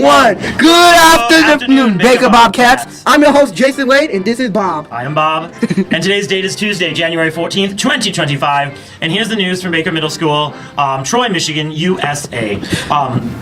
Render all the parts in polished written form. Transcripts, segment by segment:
everyone. Good afternoon, Baker Bobcats. I'm your host, Jason Wade, and this is Bob. I am Bob, and today's date is Tuesday, January 14th, 2025, and here's the news from Baker Middle School, Troy, Michigan, USA.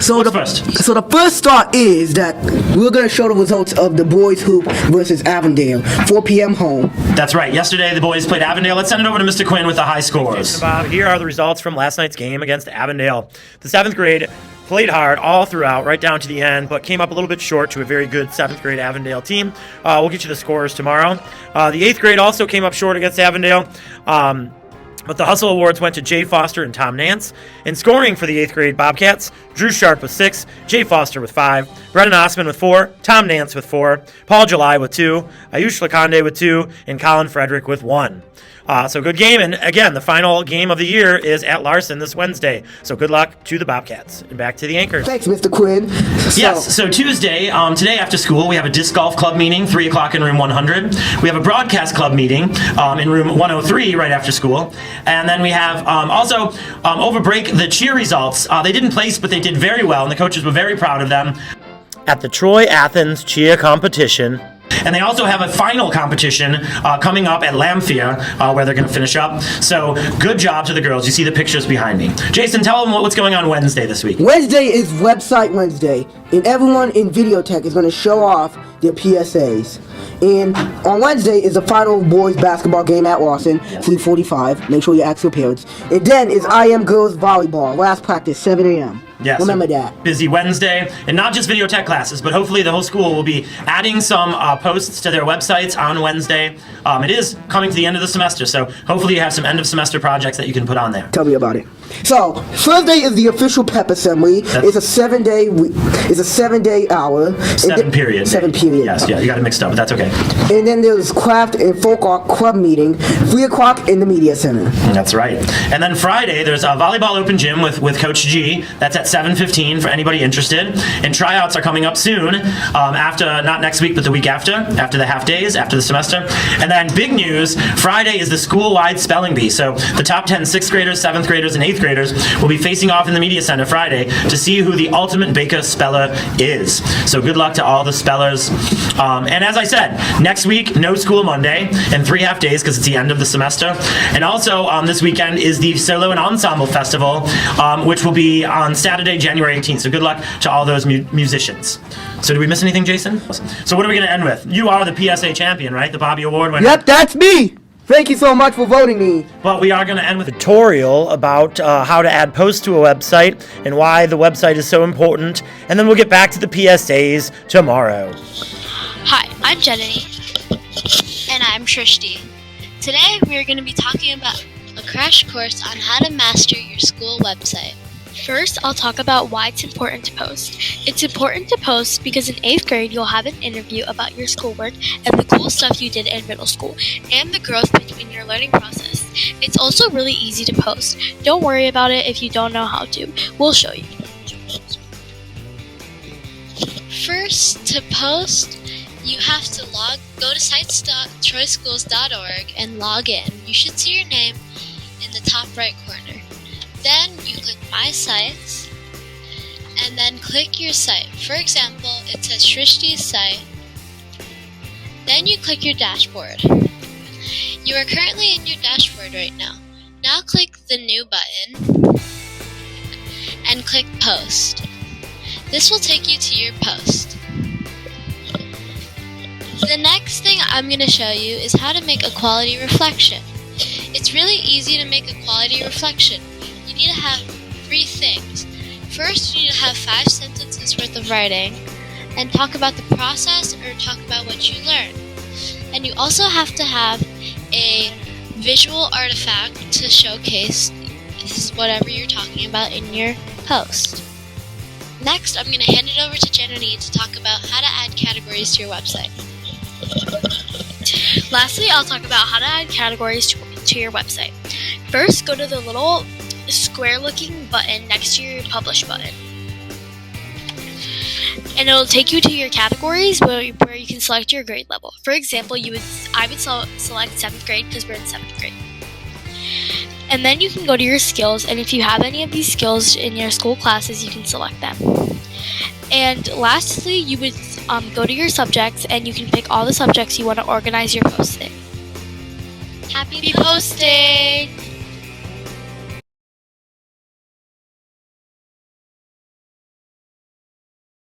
So the first start is that we're going to show the results of the boys hoop versus Avondale, 4 p.m. home. That's right. Yesterday, the boys played Avondale. Let's send it over to Mr. Quinn with the high scores. Bob, here are the results from last night's game against Avondale. The 7th grade played hard all throughout, right down to the end, but came up a little bit short to a very good 7th grade Avondale team. We'll get you the scores tomorrow. The 8th grade also came up short against Avondale. But the Hustle Awards went to Jay Foster and Tom Nance. In scoring for the 8th grade Bobcats, Drew Sharp with 6, Jay Foster with 5, Brennan Osman with 4, Tom Nance with 4, Paul July with 2, Ayush Lakonde with 2, and Colin Frederick with 1. So good game, and again, the final game of the year is at Larson this Wednesday. So good luck to the Bobcats. And back to the anchors. Thanks, Mr. Quinn. Yes, so Tuesday, today after school, we have a disc golf club meeting, 3 o'clock in room 100. We have a broadcast club meeting in room 103 right after school. And then we have also, over break, the cheer results. They didn't place, but they did very well, and the coaches were very proud of them. At the Troy Athens cheer competition. And they also have a final competition coming up at Lamphia where they're going to finish up. So good job to the girls. You see the pictures behind me. Jason, tell them what's going on Wednesday this week. Wednesday is Website Wednesday, and everyone in Videotech is going to show off their PSAs. And on Wednesday is the final boys basketball game at Lawson, 3:45. Make sure you ask your parents. And then is IM girls volleyball, last practice, 7 a.m. Yes. Remember that. Busy Wednesday, and not just video tech classes, but hopefully the whole school will be adding some posts to their websites on Wednesday. It is coming to the end of the semester, so hopefully you have some end of semester projects that you can put on there. Tell me about it. So Thursday is the official pep assembly. It's a 7-day. It's a 7-day hour. 7 period. 7 period. Yes, yeah, you got it mixed up, but that's okay. And then there's craft and folk art club meeting, 3 o'clock in the media center. That's right. And then Friday there's a volleyball open gym with Coach G. That's at 7:15 for anybody interested. And tryouts are coming up soon. After not next week, but the week after the half days after the semester. And then big news: Friday is the school-wide spelling bee. So the top 10 6th graders, 7th graders, and 8th graders will be facing off in the media center Friday to see who the ultimate Baker speller is. So good luck to all the spellers. And as I said, next week no school Monday and 3 half days because it's the end of the semester. And also this weekend is the Solo and Ensemble Festival, which will be on Saturday, January 18th. So good luck to all those musicians. So did we miss anything, Jason? So what are we going to end with? You are the PSA champion, right? The Bobby Award winner. Yep, that's me. Thank you so much for voting me. But we are going to end with a Tutorial about how to add posts to a website and why the website is so important. And then we'll get back to the PSAs tomorrow. Hi, I'm Jenny. And I'm Trishti. Today we are going to be talking about a crash course on how to master your school website. First, I'll talk about why it's important to post. It's important to post because in 8th grade, you'll have an interview about your schoolwork and the cool stuff you did in middle school, and the growth between your learning process. It's also really easy to post. Don't worry about it if you don't know how to. We'll show you. First, to post, you have to go to sites.troyschools.org and log in. You should see your name in the top right corner. Then you click My Sites, and then click your site. For example, it says Shrishti's site. Then you click your dashboard. You are currently in your dashboard right now. Now click the New button, and click Post. This will take you to your post. The next thing I'm going to show you is how to make a quality reflection. It's really easy to make a quality reflection. You need to have 3 things. First, you need to have 5 sentences worth of writing and talk about the process or talk about what you learned. And you also have to have a visual artifact to showcase whatever you're talking about in your post. Next, I'm going to hand it over to Jenny to talk about how to add categories to your website. Lastly, I'll talk about how to add categories to your website. First, go to the little square-looking button next to your Publish button. And it'll take you to your categories where you can select your grade level. For example, I would select 7th grade because we're in 7th grade. And then you can go to your skills, and if you have any of these skills in your school classes, you can select them. And lastly, you would go to your subjects and you can pick all the subjects you want to organize your post in. Happy posting!